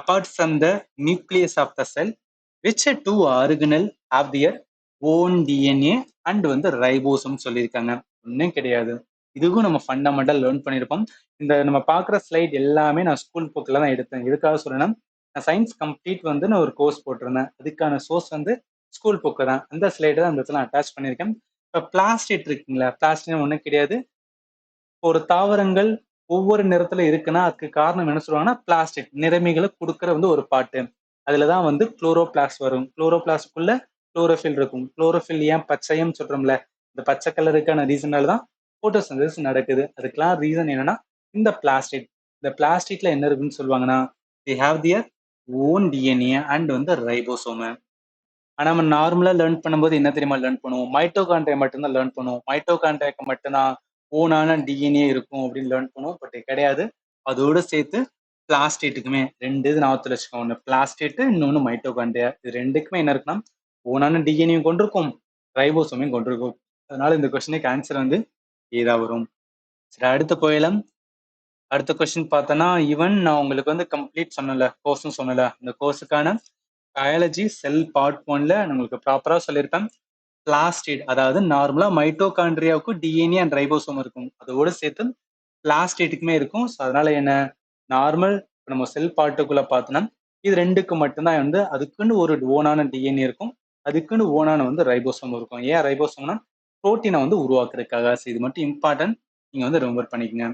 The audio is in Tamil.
apart from the nucleus of the cell, which two organelle have their own DNA and வந்து ரைபோசோம் சொல்லியிருக்காங்க. ஒன்றும் கிடையாது. இதுக்கும் நம்ம ஃபண்டமெண்டல் லேர்ன் பண்ணியிருப்போம். இந்த நம்ம பார்க்குற ஸ்லைட் எல்லாமே நான் ஸ்கூல் புக்கில் தான் எடுத்தேன். எதுக்காக சொல்லணும், நான் சயின்ஸ் கம்ப்ளீட் வந்து நான் ஒரு கோர்ஸ் போட்டிருந்தேன். அதுக்கான சோர்ஸ் வந்து ஸ்கூல் புக்கு தான். அந்த ஸ்லைடை தான் அந்த இடத்துல அட்டாச் பண்ணியிருக்கேன். இப்போ பிளாஸ்டிட் இருக்குங்களா, பிளாஸ்டிக் ஒன்றும் கிடையாது. ஒரு தாவரங்கள் ஒவ்வொரு நிறத்துல இருக்குன்னா அதுக்கு காரணம் என்ன சொல்லுவாங்கன்னா பிளாஸ்டிக் நிறமிகளை கொடுக்கற வந்து ஒரு பாட்டு. அதுலதான் வந்து குளோரோபிளாஸ்ட் வரும். குளோரோபிளாஸ்டுக்குள்ள குளோரோஃபில் இருக்கும். குளோரோஃபில் ஏன் பச்சையம் சொல்றோம்ல, இந்த பச்சை கலருக்கான ரீசனால தான் போட்டோசிந்தசிஸ் நடக்குது. அதுக்கெல்லாம் ரீசன் என்னன்னா இந்த பிளாஸ்டிக். இந்த பிளாஸ்டிக்ல என்ன இருக்குன்னு சொல்லுவாங்கன்னா they have their own DNA and வந்து ரைபோசோம். ஆனா நம்ம நார்மலா லேர்ன் பண்ணும்போது என்ன தெரியுமா லேர்ன் பண்ணுவோம், மைட்டோகாண்ட்ரியா மட்டும்தான் லேர்ன் பண்ணுவோம். மைட்டோகாண்ட்ரியாக்கு மட்டும்தான் ஓனான டிஎன்ஏ இருக்கும் அப்படின்னு லேர்ன் பண்ணுவோம். பட் கிடையாது. அதோட சேர்த்து பிளாஸ்டேட்டுக்குமே ரெண்டு இது ஞாபகத்தில் வச்சுக்கோங்க. ஒன்று பிளாஸ்டேட்டு, இன்னொன்று மைட்டோகாண்ட்ரியா. இது ரெண்டுக்குமே என்ன இருக்குன்னா ஓனான டிஎன்ஏயும் கொண்டிருக்கும், ரைபோசோமையும் கொண்டிருக்கும். அதனால இந்த கொஸ்டினுக்கு ஆன்சர் வந்து ஏதா வரும். சரி, அடுத்த போயிடலாம். அடுத்த கொஸ்டின் பார்த்தோன்னா, ஈவன் நான் உங்களுக்கு வந்து கம்ப்ளீட் சொன்னல கோர்ஸ்னு சொன்னல, இந்த கோர்ஸுக்கான பயாலஜி செல் பார்ட் 1ல உங்களுக்கு ப்ராப்பரா சொல்லியிருப்பேன். பிளாஸ்டிட் அதாவது நார்மலா மைட்டோகாண்ட்ரியாவுக்கு டிஎன்ஏ அண்ட் ரைபோசோம் இருக்கும், அதோட சேர்த்து பிளாஸ்டிட்டுக்குமே இருக்கும். ஸோ அதனால என்ன, நார்மல் நம்ம செல் பார்ட்டுக்குள்ள பார்த்தோன்னா இது ரெண்டுக்கு மட்டும்தான் வந்து அதுக்குன்னு ஒரு ஓனான டிஎன்ஏ இருக்கும், அதுக்குன்னு ஓனான வந்து ரைபோசோம் இருக்கும். ஏன் ரைபோசோம்னா புரோட்டீனை வந்து உருவாக்குறதுக்காக. இது மட்டும் இம்பார்ட்டன்ட், நீங்க வந்து ரிமெம்பர் பண்ணிக்கங்க.